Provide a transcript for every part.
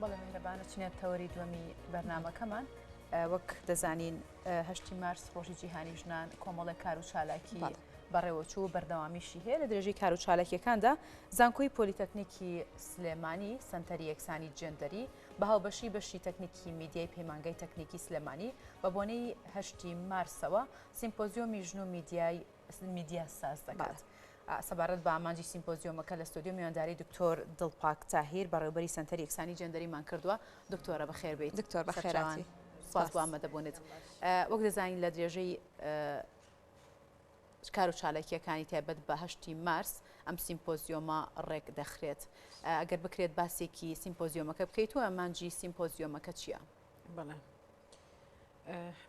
بەڵێ میهرەبانە چنێت تەوەری دووەمی بەرنامەکەمان وەک دەزانین هەشتی مارس ڕۆژی جیهانی ژنان کۆمەڵێک کار و چالاکی بەڕێوەچوو بەردەوامیشی هەیە لە درێژەی کار و چالاکیەکاندا زانکۆی پۆلیتەکنیکی سلێمانی سنتەری یەکسانی جێندەری بە هاوبەشی بەشی تەکنیکی میدیای پەیمانگای تەکنیکی سلێمانی بە بۆنەی هەشتی مارسەوە سیمپۆزیۆمی ژن و میدیا ساز دەکات. سەبارەت بە ئامانجی سیمپۆزیۆمەکە لە ستۆدیۆ میوانداری دکتۆر دڵپاک تاهیر بەڕێوەبەری سەنتەری یەکسانی جێندەریمان کردووە. دکتۆرە بەخێر بێیت. دکتۆر بەخێراتی. سپاس بۆ ئامادەبوونت. وەک دەزانین لە درێژەی کار و چالاکیەکانی تایبەت بە هەشتی مارس ئەم سیمپۆزیۆمە ڕێک دەخرێت. ئەگەر بکرێت باسێکی سیمپۆزیۆمەکە بکەیت و ئەمانجی سیمپۆزیۆمەکە چییە؟ بەڵێ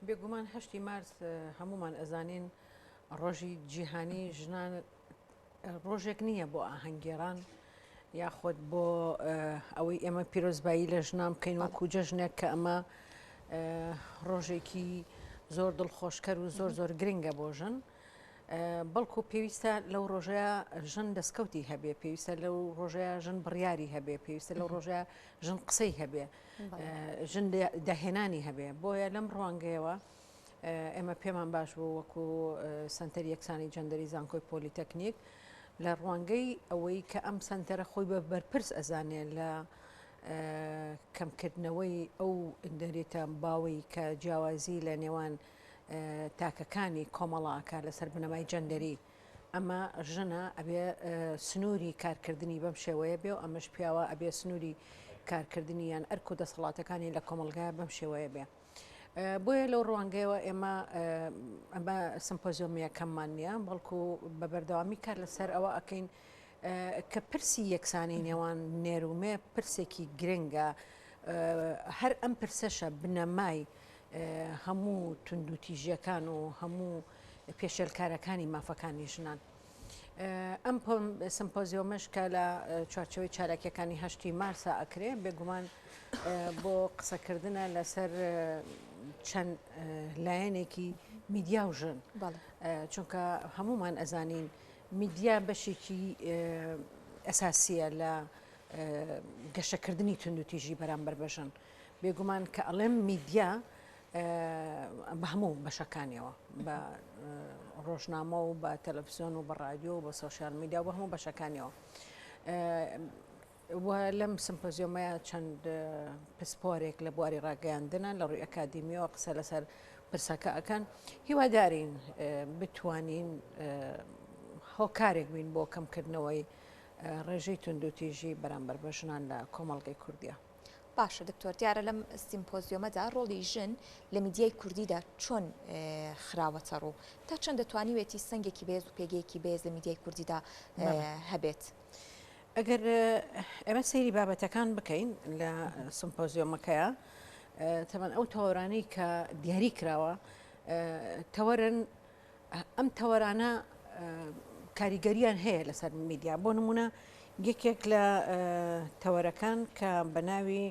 بێگومان هەشتی مارس هەمومان ئەزانین ڕۆژی جیهانی ژنان ڕۆژێک نییە بۆ ئاهەنگێران یاخود بۆ ئەوەی ئێمە پیرۆزبایی لە ژنان بکەین وەکو جەژنێک کە ئەمە ڕۆژێکی زۆر دڵخۆشکەر و زۆر گرنگە بۆ ژن بەڵکو پێویستە لەو ڕۆژەیە ژن دەستکەوتی هەبێ پێویستە لەو ڕۆژەیە ژن بڕیاری هەبێ پێویستە لەو ڕۆژەیە ژن قسەی هەبێ ژن داهێنانی هەبێ بۆیە لەم ڕوانگەیەوە ئێمە پێمان باش بوو وەکو سنتەری یەکسانی جەندەری زانکۆی پۆلیتەکنیک لە ڕوانگەی ئەوەی کە ئەم سنتەرە خۆی بە بەرپرس ئەزانێت لە کەمکردنەوەی ئەو دەرێتە باوەی کە جیاوازی لە نێوان تاکەکانی کۆمەڵاکە لەسەر بنەمای جەندەری ئەمە ژنە ئەبێ سنووری کارکردنی بەم شێوەیە بێ و ئەمەش پیاوە ئەبێ سنووری کارکردنی یان ئەرک و دەسەڵاتەکانی لە کۆمەلگای بەم شێوەیە بێ. بۆیە لەو ڕوانگەیەوە ئێمە ئەمە سمپۆزیۆمیەکەممان نییە بەڵکو بە بەردەوامی کار لەسەر ئەوە ئەەکەین کە پرسی یەکسانی نێوان نێرومێ پرسێکی گرنگە هەر ئەم پرسەشە بنەمای هەموو توندوتیژیەکان و هەموو پێشێلکارەکانی مافەکانی ژنان. ئەم سمپۆزیۆمەش کە لە چوارچەوەی چالاکیەکانی هەشتی مارسە ئەکرێ بێگومان بۆ قسەکردنە لەسەر چەند لایەنێکی میدیا و ژن چونکە هەمومان ئەزانین میدیا بەشێکی ئەساسیە لە گەشەکردنی توندوتیژی بەرامبەر بەژن بێگومان کە ئەڵێم میدیا بە هەموو بەشەکانیەوە بە ڕۆژنامە و بە تەلەڤیزیۆن و بە رادیۆ و بە سۆشیال میدیا و بە هەموو بەشەکانیەوە لەم سمپۆزیۆمەیە چەند پسپۆرێک لە بواری ڕاگەیاندنە لە ڕووی ئەکادیمیەوە قسە لەسەر پرسەکە ئەەکەن هیوادارین بتوانین هۆکارێک بین بۆ کەمکردنەوەی ڕێژەی توندوتیژی بەرامبەر بە ژنان لە کۆمەڵگەی کوردیە. باشە دکتۆر دیارە لەم سیمپۆزیۆمەدا ڕۆڵی ژن لە میدیای کوردیدا چۆن خراوەتە ڕوو تا چەند دەتوانیوێتی سنگێکی بێز و پێگەیەکی بێز لە میدیای کوردیدا هەبێت. ئەگەر ئەمە سەیری بابەتەکان بکەین لە سمپۆزیۆمەکەیە تەمان ئەو تەوەرانەی کە دیاری کراوە تەوەرن ئەم تەوەرانە کاریگەریان هەیە لەسەر میدیا بۆ نمونە یەکێک لە تەوەرەکان کە بە ناوی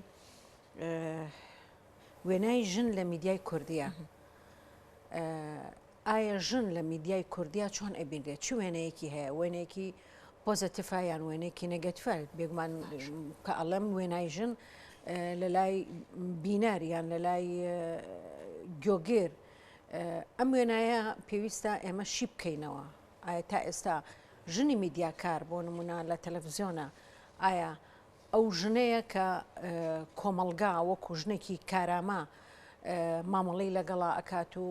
وێنای ژن لە میدیای کوردیە ئایا ژن لە میدیای کوردیا چۆن ئەبینرێت چ وێنەیەکی هەیە وێنێکی پۆزتیفایان وێنێکی نەگەتیڤ بێگومان کە ئەڵەم وێنای ژن لە لای بیناریان لە لای گۆگێر ئەم وێنایە پێویستە ئێمە شی بکەینەوە ئایا تا ئێستا ژنی میدیاکار بۆ نمونە لە تەلەڤیزیۆنە ئایا ئەو ژنەیە کە کۆمەلگا وەکو ژنێکی کارامە مامەڵەی لەگەڵا ئەکات و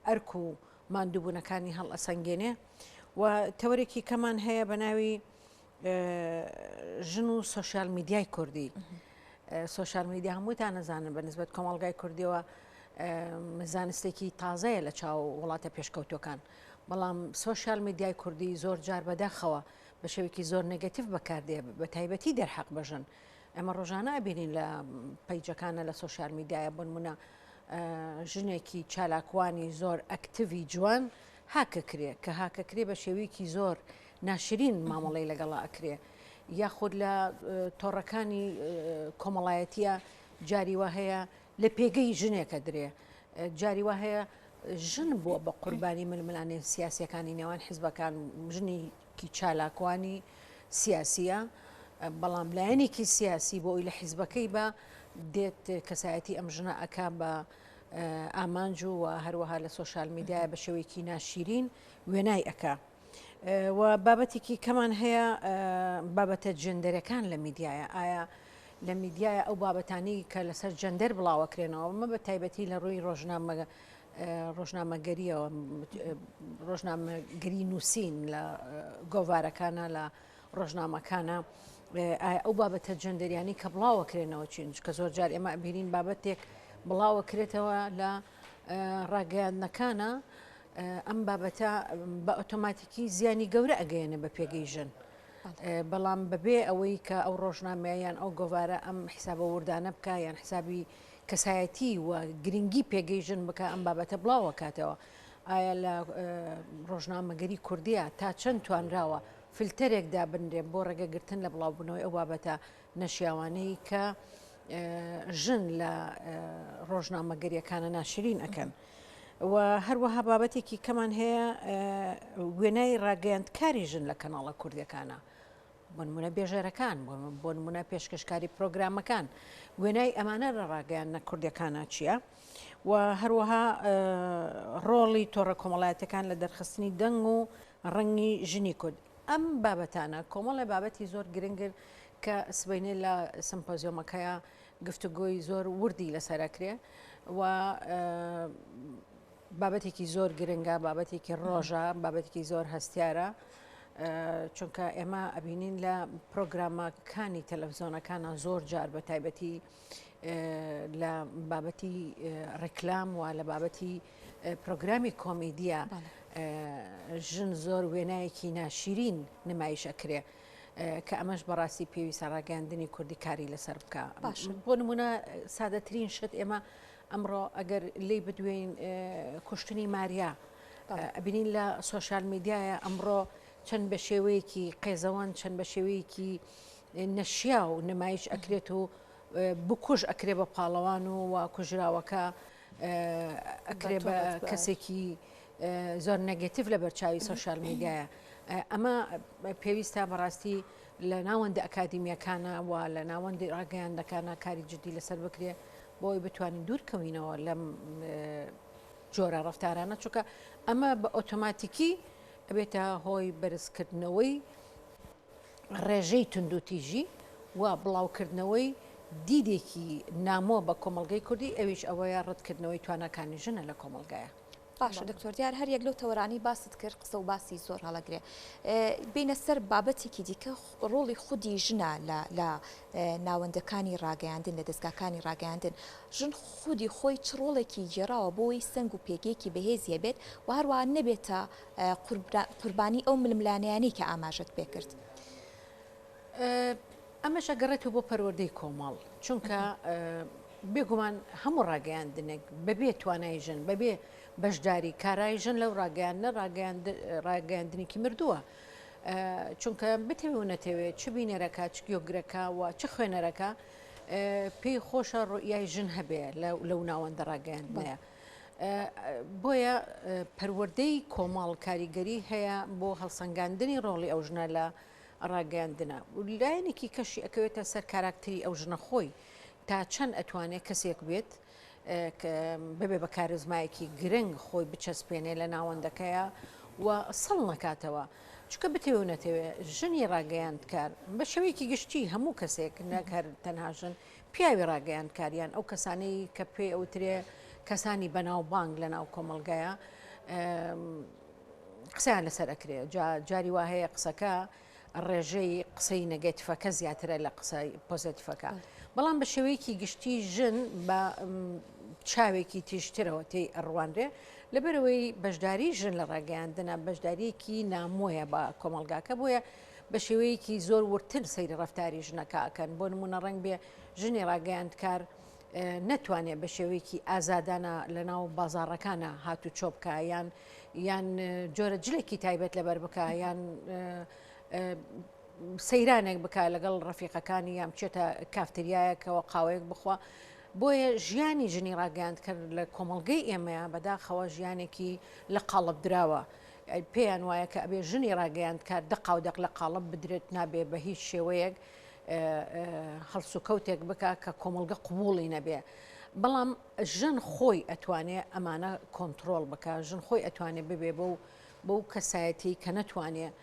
ئەرک و ماندووبوونەکانی هەڵ ئەسەنگێنێ و تەوەرێکی کەمان هەیە بە ناوی ژن و سۆشیال میدیای کوردی سۆشیال میدیا هەمووتان نەزانن بە نسبەت کۆمەڵگای کوردیەوە زانستێکی تازەیە لە چاو وڵاتە پێشکەوتەکان بەڵام سۆشیال میدیای کوردی زۆر جار بەداخەوە بە شێوێکی زۆر نەگەتیڤ بەکاردێ بە تایبەتی دەرحەق بەژن ئەمە ڕۆژانە ئەبینین لە پەیجەکانە لە سۆشیال میدیایە بۆ نمونە ژنێکی چالاکوانی زۆر ئەکتیڤی جوان هاکەکرێ کە هاکەکرێ بە شێوەیەکی زۆر ناشرین مامەڵەی لەگەڵا ئەکرێ یاخود لە تۆڕەکانی کۆمەڵایەتیە جاری وا هەیە لە پێگەی ژنێکە درێ جاری وا هەیە ژن بووە بە قوربانی ململانێ سیاسیەکانی نێوان حیزبەکان ژنێکی چالاکوانی سیاسیە بەڵام لایەنێکی سیاسی بۆ ئەوی لە حیزبەکەی بە دێت کەسایەتی ئەم ژنە ئەکا بە ئامانج و هەروەها لە سۆشال میدیایە بە شێوەیەکی ناشیرین وێنای ئەکا. و بابەتێکی کەمان هەیە بابەتە جندەرەکان لە میدیایە، ئایا لە میدیایە ئەو بابەتانی کە لەسەر جەندەر بڵاوەکرێنەوە مە بە تایبەتی لە ڕووی ڕۆژنامەگەریەوە ڕۆژنامەگەری نووسین لە گۆڤارەکانە لە ڕۆژنامەکانە ئەو بابەتە جەندەریانی کە بڵاوەکرێنەوە چین کە زۆر جار ئێمە ئەبیرین بابەتێک بڵاوەکرێتەوە لە ڕاگەیاندنەکانە ئەم بابەتە بە ئۆتۆماتیکی زیانی گەورە ئەگەیەنە بە پێگەی ژن. بەڵام بەبێ ئەوەی کە ئەو ڕۆژنامەیان ئەو گۆڤارە ئەم حیسابە وردانە بکە یان حسابی کەسایەتی و گرنگی پێگەی ژن بکە ئەم بابەتە بڵاوە کاتەوە. ئایا لە ڕۆژنامەگەری کوردیە تا چەند توانراوە فلتەرێکدا بنرێ بۆ ڕێگەگرتن لە بڵاوبوونەوەی ئەو بابەتە نەشیاوانەی کە ژن لە ڕۆژنامەگەریەکانە ناشرین ئەەکەن. و هەروەها بابەتێکی کەمان هەیە وێنای ڕاگەیاندکاری ژن لە کەناڵە کوردیەکانە، بۆ نمونە بێژەرەکان، بۆ نمونە پێشکەشکاری پرۆگرامەکان، وێنای ئەمانە لە ڕاگەیاندنە کوردیەکانە چییە؟ و هەروەها ڕۆڵی تۆڕە کۆمەڵایەتەکان لە دەرخستنی دەنگ و ڕەنگی ژنی کورد. ئەم بابەتانە کۆمەڵی بابەتی زۆر گرنگن کە سبەینێ لە سمپۆزیۆمەکەیە گفتوگۆی زۆر وردی لەسەرەکرێ و بابەتێکی زۆر گرنگە، بابەتێکی ڕۆژە، بابەتێکی زۆر هەستیارە، چونکە ئێمە ئەبینین لە پرۆگرامەکانی تەلەڤیزۆنەکانە زۆر جار بە تایبەتی لە بابەتی ڕێکلام و لە بابەتی پرۆگرامی کۆمیدیە ژن زۆر وێنایەکی ناشیرین نمایش ئەکرێ کە ئەمەش بەڕاستی پێویستە ڕاگەاندنی کوردی کاری لەسەر بکە. بۆ نمونە سادەترین شت ئێمە ئەمڕۆ ئەگەر لی بدوێن کوشتنی ماریا ئەبینین لە سۆشال میدیایە ئەمڕۆ چەند بە شێوەیەکی قێزەوان چەند بە شێوەیەکی نەشیا و نمایش ئەکرێت و بکوژ ئەکرێ بە پاڵەوان و کوژراوەکە ئەکرێ بە کەسێکی زۆر نەگەتیڤ لە بەرچاوی سۆشال میدیایە. ئەمە پێویستە بەڕاستی لە ناوەندی ئەکادیمیەکانە و لە ناوەندی ڕاگەیاندەکانە کاری جدی لەسەر بکرێ بۆی بتوانین دوورکەوینەوە لەم جۆرە ڕەفتارانە، چونکە ئەمە بە ئۆتۆماتیکی ئەبێتە هۆی بەرزکردنەوەی ڕێژەی توندوتیژی و بڵاوکردنەوەی دیدێکی نامۆ بە کۆمەڵگەی کوردی، ئەویش ئەوەیە ڕەتکردنەوەی توانەکانی ژنە لە کۆمەڵگایە. باشە دکتۆر دیار هەر یەک لەو تەوەرانی باست کرد قسە و باسی زۆر هەڵەگرێ بینە سەر بابەتێکی دیکە ڕۆڵی خودی ژنە لە ناوەندەکانی ڕاگەیاندن لە دەستگاکانی ڕاگەیاندن ژن خودی خۆی چ ڕۆڵێکی گێڕاوە بۆی سنگ و پێگەیەکی بەهێزیە بێت و هەروە نەبێتە قوربانی ئەو ململانیانی کە ئاماژەت پێ کرد. ئەمەش ئەگەڕێتەوە بۆ پەروەردەی کۆمەڵ، چونکە بێگومان هەموو ڕاگەیاندنێک بەبێ توانای ژن بەبێ بەشداری کارایی ژن لەو ڕاگەیاندنێکی مردووە، چونکە بتەوێ و نەتەوێت چ بینەرەکە چ گیۆگرەکە و چ خوێنەرەکە پێی خۆشە ڕۆیای ژن هەبێ لەو ناوەندە ڕاگەیاندنەیە. بۆیە پەروەردەی کۆمەڵ کاریگەری هەیە بۆ هەڵسەنگاندنی ڕۆڵی ئەو ژنە لە ڕاگەیاندنە و لایەنێکی کەشی ئەکەوێتە سەر کاراکتری ئەو ژنە خۆی تا چەند ئەتوانێت کەسێک بێت ببێ بە کارزمایەکی گرنگ خۆی بچەسپێنێ لە ناوەندەکەیە و سەڵ نەکاتەوە، چکە بتەوێ و نەتەوێ ژنی ڕاگەیاندکار بە شێوەیەکی گشتی هەموو کەسێک نەکار تەنها ژن پیاوی ڕاگەیاندکاریان ئەو کەسانەی کە پێ ئەوترێ کەسانی بەناوبانگ لە ناو کۆمەڵگایە قسەیان لەسەر ئەکرێ. جاری وا هەیە قسەکە ڕێژەی قسەی نەگەتیفەکە زیاترە لە قسەی پۆزیتیڤەکە، بەڵام بە شێوەیەکی گشتی ژن بە چاوێکی تیژترەوە تێی ئەڕوانرێ لەبەرەوەی بەشداری ژن لە ڕاگەیاندنە بەشداریەکی نامۆیە بە کۆمەڵگاکە، بۆیە بە شێوەیەکی زۆر ورتر سەیری ڕەفتاری ژنەکە ئەکەن. بۆ نمونە ڕەنگ بێ ژنی ڕاگەیاندکار نەتوانێت بە شێوەیەکی ئازادانە لە ناو بازاڕەکانە هاتو چۆ بکە یان جۆرە جلێکی تایبەت لەبەر بکە یان سەیرانێک بکە لەگەڵ ڕەفیقەکانی یان بچێتە کافتریایەکەوە قاوەیەک بخوا. بۆیە ژیانی ژنی ڕاگەیاندکرد لە کۆمەڵگەی ئێمەیە بەداخەوە ژیانێکی لە قاڵب درراوە، پێیان وایە کە ئەبێ ژنی ڕاگەیاندکار دەق لە قاڵب بدرێت نابێ بە هیچ شێوەیەک هەڵس و کەوتێک بکە کە کۆمەلگە قوبوڵی نەبێ بەڵام ژن خۆی ئەتوانێت ئەمانە کۆنتترۆل بکە ژن خۆی ئەتوانێت ببێ بەو کەسایەتی کە نەتوانێت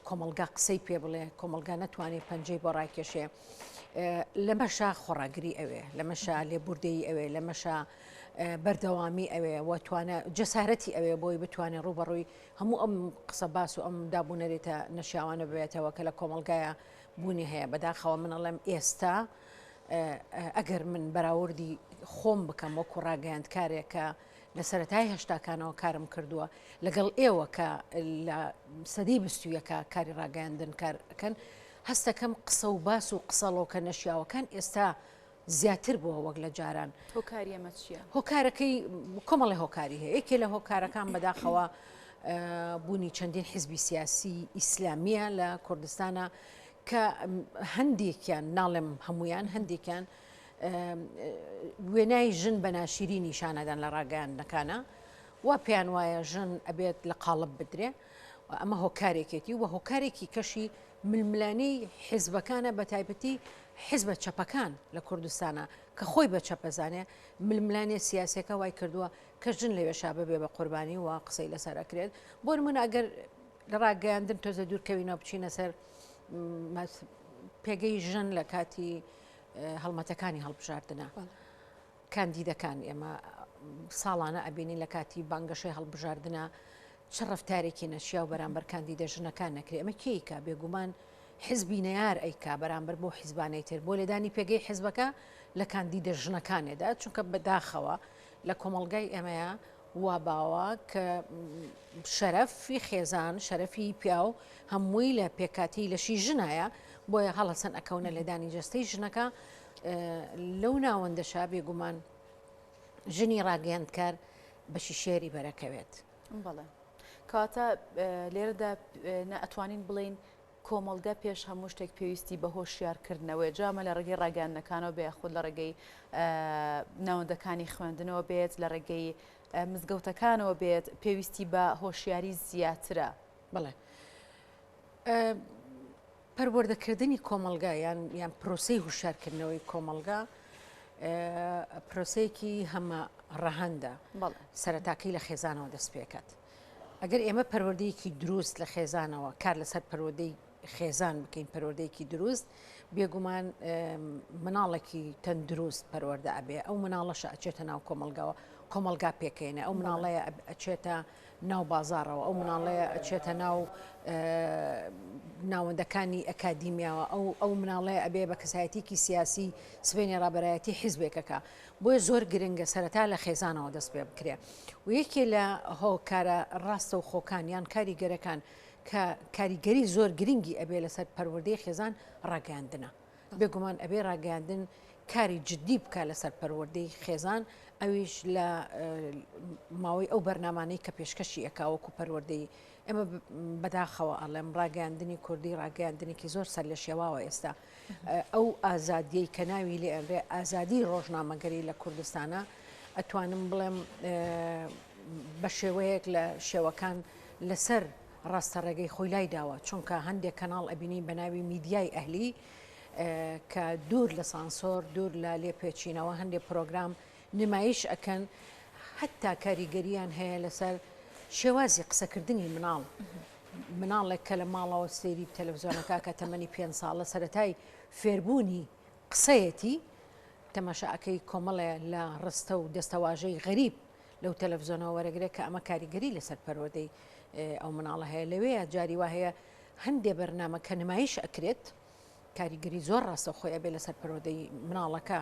کۆمەلگا قسەی پێ بڵێ کۆمەلگا نەتوانێت پەنجەی بۆ ڕاکێشێ لە مەشا خۆڕاگری ئەوێ لە مەشا لێبوردەی ئەوێ لە مەشا بەردەوامی ئەوێ وەتوانە جەسارەتی ئەوێ بۆی بتوانێت ڕوبەڕووی هەموو ئەم قسە باس و ئەم دابوونەرێتە نەشیاوانە بێتەوە کە لە کۆمەلگایە بوونی هەیە بەداخەوە منەڵێم ئێستا ئەگەر من بەراوردی خۆم بکەم وەکو ڕاگەیاندکارێکە لە سەرەتای هێشتاکانەوە کارم کردووە لەگەڵ ئێوە کە لە سەدەی بستویەکە کاری ڕاگەیاندن کارەکەن هەستەکەم قسە و باس و قسەڵۆکە نەشیاوەکان ئێستا زیاتر بووە وەک لە جاران هۆکاری ئەمە چییە؟ هۆکارەکەی کۆمەڵی هۆکاری هەیە یەکێ لە هۆکارەکان بەداخەوە بوونی چەندین حیزبی سیاسی ئیسلامیە لە کوردستانە کە هەندێکیان ناڵێم هەمویان هەندێکیان وێنای ژن بە ناشیری نیشانەدان لە ڕاگەیاندنەکانە وا پێیان وایە ژن ئەبێت لە قاڵب بدرێ ئەمە هۆکارێکێتی و هۆکارێکی کەشی ململانەی حیزبەکانە بە تایبەتی حیزبە چەپەکان لە کوردستانە کە خۆی بە چەپەزانێ ململانێ سیاسەکە وای کردووە کە ژن لەوێشا ببێ بە قوربانی و قسەی لەسەرەکرێت بۆ من ئەگەر لە ڕاگەیاندن تۆزە دوورکەوینەوە بچینە سەر پێگەی ژن لە کاتی هەڵمەتەکانی هەڵبژاردنە کاندیدەکان ئێمە ساڵانە ئەبینی لە کاتی بانگەشەی هەڵبژاردنە چ ڕفتارێکی نەشیا و بەرامبەر کاندیدە ژنەکان نەکرێ ئەمە کێیکە بێگومان حیزبی نەیار ئەیکا بەرامبەر بۆ حیزبانەی تر بۆ لێدانی پێگەی حیزبەکە لە کاندیدە ژنەکانێدا چونکە بەداخەوە لە کۆمەڵگای ئەمەیە وا باوە کە شەرەفی خێزان شەرەفی پیا و هەمووی لە پێکاتی لەشی ژنایە بۆیە هەڵەسەن ئەکەونە لێدانی جەستەی ژنەکە لەو ناوەندەشا بێگومان ژنی ڕاگەیاندکار بەشی شێری بەرەکەوێت بەڵێ کاتە لێرەدا ئەتوانین بڵین کۆمەلگا پێش هەموو شتێک پێویستی بە هۆشیارکردنەوەی جامە لە ڕێگەی ڕاگەیاندنەکانەوە بێ خود لە ڕێگەی ناوەندەکانی خوێندنەوە بێت لە ڕێگەی مزگەوتەکانەوە بێت پێویستی بە هۆشیاری زیاترە بڵێ پەروەردەکردنی کۆمەلگا یان پرۆسەی هوشارکردنەوەی کۆمەلگا پرۆسەیەکی هەمە ڕەهەندە سەرەتاکەی لە خێزانەوە دەست پێکات ئەگەر ئێمە پەروەردەیەکی دروست لە خێزانەوە کار لەسەر پەروەردەی خێزان بکەین پەروەردەیەکی دروست بێگومان مناڵێکی تەندروست پەروەردە ئەبێ ئەو مناڵەشە ئەچێتە ناو کۆمەلگاوە کۆمەلگا پێکەینە ئەو مناڵەیە ئەچێتە ناو بازارەوە ئەو مناڵەیە ئەچێتە ناو ناوەندەکانی ئەکادیمیاوە ئەو مناڵەیە ئەبێ بە کەسایەتێکی سیاسی سبێنی ڕابەرایەتی حیزبێکەکە بۆیە زۆر گرنگە سەرەتا لە خێزانەوە دەست پێ بکرێ و یەکێ لە هۆکارە ڕاستە و خۆکان یان کاریگەرەکان کە کاریگەری زۆر گرنگی ئەبێ لەسەر پەروەردەی خێزان ڕاگەیاندنە بێگومان ئەبێ ڕاگەیاندن کاری جددی بکە لەسەر پەروەردەی خێزان ئەویش لە ماوەی ئەو بەرنامانەی کە پێشکەشی ئەکاوەکو پەروەردەی ئەمە بەداخەوە ئەڵێم ڕاگەیاندنی کوردی ڕاگەیاندنێکی زۆر سەر لە شێواوە ئێستا ئەو ئازادیەی کە ناوی لێ ئەبێ ئازادی ڕۆژنامەگەری لە کوردستانە ئەتوانم بڵێم بە شێوەیەک لە شێوەکان لەسەر ڕاستە ڕێگەی خۆی لای داوە چونکە هەندێک کەناڵ ئەبینی بە ناوی میدیای ئەهلی کە دوور لە سانسۆر دوور لە لێپێچینەوە هەندێک پرۆگرام نمایش ئەکەن حتا کاریگەریان هەیە لەسەر شێوازی قسەکردنی مناڵێک کە لە ماڵەوە سێری تەلەڤیزۆنەکە کە تەمەنی 5 ساڵە سەرەتای فێربوونی قسەیەتی تەماشاکەی کۆمەڵێ لە ڕستە و دەستەواژەی غەریب لەو تەلەڤیزۆنەوە وەرەگرێت کە ئەمە کاریگەری لەسەر پەروەردەی ئەو مناڵە هەیە لەوەیە جاری وا هەیە هەندێ بەرنامە کە نمایش ئەکرێت کاریگەری زۆر ڕاستە خۆی ئەبێ لەسەر پەروەردەی مناڵەکە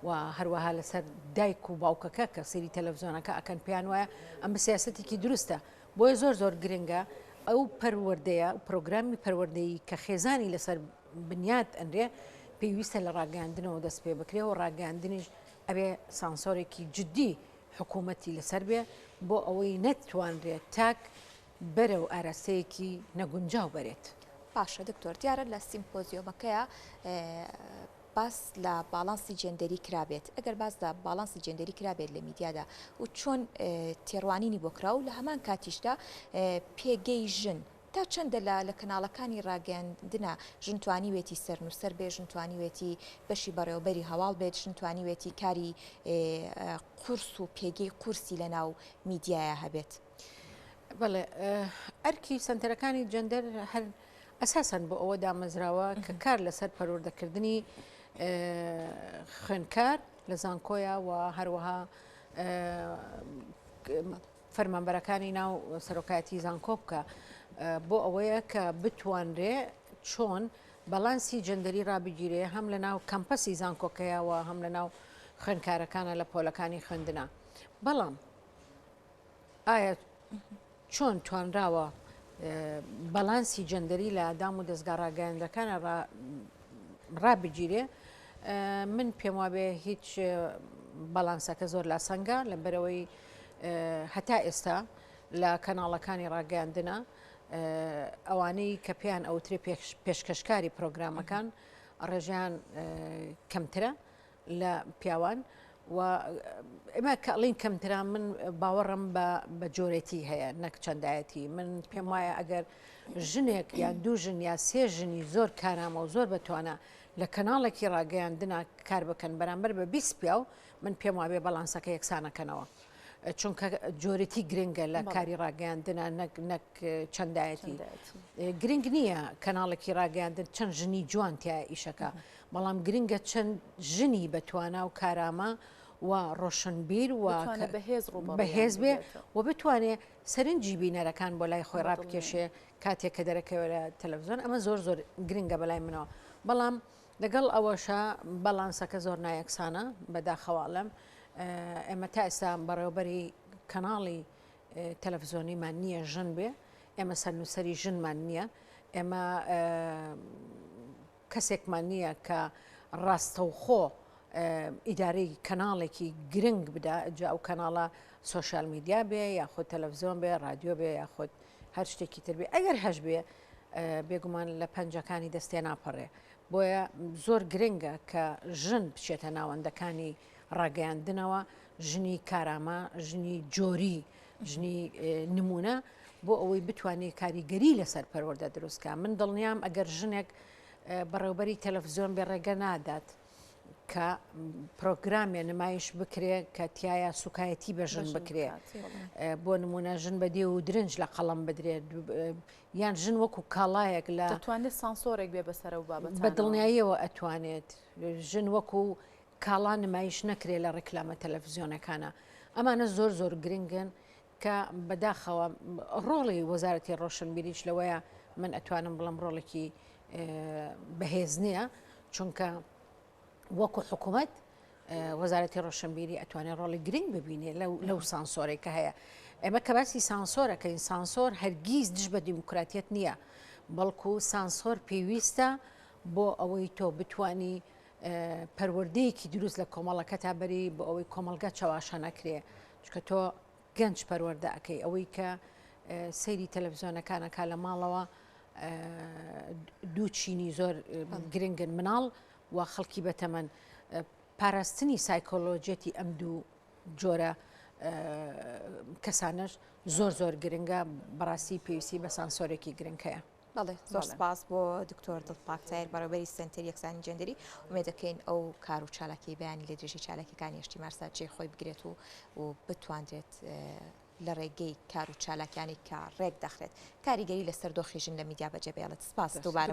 و هەروەها لەسەر دایک و باوکەکە کە سێری تەلەڤیزۆنەکە ئەکەن پێیان وایە ئەم سیاسەتێکی دروستە بۆیە زۆر گرنگە ئەو پەروەردەیە پرۆگرامی پەروەردەی کە خێزانی لەسەر بنیاد ئەنرێ پێویستە لە ڕاگەیاندنەوە دەست پێ بکرێ و ڕاگەیاندنیش ئەبێ سانسۆرێکی جددی حکوومەتی لەسەر بێ بۆ ئەوەی نەتوانرێت تاک بەرە و ئاراستەیەکی نەگونجاو بەرێت. باشە دکتۆر دیارە لە سیمپۆزیۆمەکەیە باس لە باڵانسی جێندەری کرابێت ئەگەر باس لە باڵانسی جێندەری کرابێت لە میدیادا و چۆن تێڕوانینی بۆ کرا و لە هەمان کاتیشدا پێگەی ژن تا چەندە لە کەناڵەکانی ڕاگەاندنە ژنتوانیوێتی سەرنووسەر بێ ژنتوانیوێتی بەشی بەڕێوەبەری هەواڵ بێت ژنتوانیوێتی کاری قورس و پێگەی قورسی لە ناو میدیایە هەبێت. بەڵێ ئەرکی سنتەرەکانی جەندەر هەر ئەساسەن بۆ ئەوە دامەزراوە کە کار لەسەر پەروەردەکردنی خوێندکار لە زانکۆیە و هەروەها فەرمانبەرەکانی ناو سەرۆکایەتی زانکۆ بکە بۆ ئەوەیە کە بتوانرێ چۆن بەڵانسی جەندەری ڕابگیرێ هەم لە ناو کەمپەسی زانکۆکەیەوە هەم لە ناو خوێندکارەکانە لە پۆلەکانی خوێندنە. بەڵام ئایا چۆن توانراوە بەڵانسی جەندەری لە ئادام و دەستگا ڕاگەیاندەکانە ڕابگیرێ؟ من پێم وابێ هیچ بەڵانسەکە زۆر لاسەنگە لەبەرەوەی هەتا ئێستا لە کەناڵەکانی ڕاگەاندنە ئەوانەی کە پێیان ئەوترێ پێشکەشکاری پرۆگرامەکان ڕێژیان کەمترە لە پیاوان و ئێمە کەڵین کەمترا من باوەڕم بە جۆرەتی هەیە نەک چەندایەتی. من پێم وایە ئەگەر ژنێک یان دوو ژن یا سێ ژنی زۆر کارامە و زۆر بەتوانە لە کەناڵێکی ڕاگەیاندنا کار بکەن بەرامبەر بە 20 پیا و من پێم وابێ بەڵانسەکە یەکسانەکەنەوە چونکە جۆرەتی گرنگە لە کاری ڕاگەیاندنە نەک چەندایەتی. گرنگ نییە کەناڵێکی ڕاگەیاندن چەند ژنی جوان تایە ئیشەکە، بەڵام گرنگە چەند ژنی بەتوانە و کارامە و ڕۆشنبیر و بەهێز بێ و بتوانێت سەرنجی بینەرەکان بۆ لای خۆی ڕابکێشێ کاتێک کە دەرەکەوێت لە تەلەڤیزۆن. ئەمە زۆر زۆر گرنگە بەلای منەوە. بەڵام لەگەڵ ئەوەشە بەڵانسەکە زۆر نایەکسانە بەداخەواڵم. ئێمە تا ئێستا بەڕێوەبەری کەناڵی تەلەڤیزۆنیمان نییە ژن بێ، ئێمە سەرنووسەری ژنمان نییە، ئێمە کەسێکمان نییە کە ڕاستەوخۆ ئیدارەی کەناڵێکی گرنگ بدا جا ئەو کەناڵە سۆشال میدیا بێ یاخود تەلەڤیزۆن بێ رادیۆ بێ یاخود هەر شتێکی تر بێ. ئەگەر هەش بێ بێگومان لە پەنجەکانی دەستێ ناپەڕێ. بۆیە زۆر گرنگە کە ژن بچێتە ناوەندەکانی ڕاگەیاندنەوە، ژنی کارامە، ژنی جۆری، ژنی نمونە بۆ ئەوەی بتوانێت کاریگەری لەسەر پەروەردە دروستکە. من دڵنیام ئەگەر ژنێک بەڕێوەبەری تەلەڤیزۆن بێ ڕێگە نادات کە پرۆگرامێ نمایش بکرێ کە تایە سوکایەتی بە ژن بکرێ. بۆ نمونە ژن بە دێ و درنج لە قەڵم بدرێت یان ژن وەکو کاڵایەک لە دەتوانێت سانسۆرێک بێ بەسەر و بابەت بە دڵنیاییەوە ئەتوانێت ژن وەکو کاڵان نمایش نەکرێ لە ڕێکلامە تەلەڤیزۆنەکانە. ئەمانە زۆر زۆر گرنگن کە بەداخەوە ڕۆڵی وەزارەتی ڕۆشنبیریش لەوەیە من ئەتوانم بڵم ڕۆڵێکی بەهێز نییە، چونکە وەکو حکوومەت وەزارەتی ڕۆشنبیری ئەتوانێت ڕۆڵی گرنگ ببینێ لەو سانسۆرێکە هەیە. ئێمە کە باسی سانسۆرەکەین، سانسۆر هەرگیز دژ بە دیموکراتیەت نییە، بەڵکو سانسۆر پێویستە بۆ ئەوەی تۆ بتانی پەروەردەیەکی دروست لە کۆمەڵەکە تا بەری بۆ ئەوەی کۆمەلگا چاواشە نەکرێ، چکە تۆ گەنج پەروەردە ئەەکەی. ئەوەی کە سەیری تەلەڤیزۆنەکانەکە لە ماڵەوە دوو چینی زۆر گرنگن مناڵ و خەڵکی بەتەمەن پاراستنی سایکۆلۆجێتی ئەم دوو جۆرە کەسانش زۆر زۆر گرنگە. بەڕاستی پێویستی بە سانسۆرێکی گرنگەیە. بەڵێ زۆر سپاس بۆ دکتۆر دڵپاکتایر بەڕێوەبەری سنتەر یەکسانی جەندەری. ومێ دەکەین ئەو کار و چالاکی بەیانی لە درێژی چالاکیەکانی هەشتی مارسا جێ خۆی بگرێت و بتوانرێت لە ڕێگەی کار و چالاکیانی کە ڕێک دەخرێت کاریگەری لەسەر دۆخی ژن لە میدیا بەجێبێڵێت. سپاس دووبارە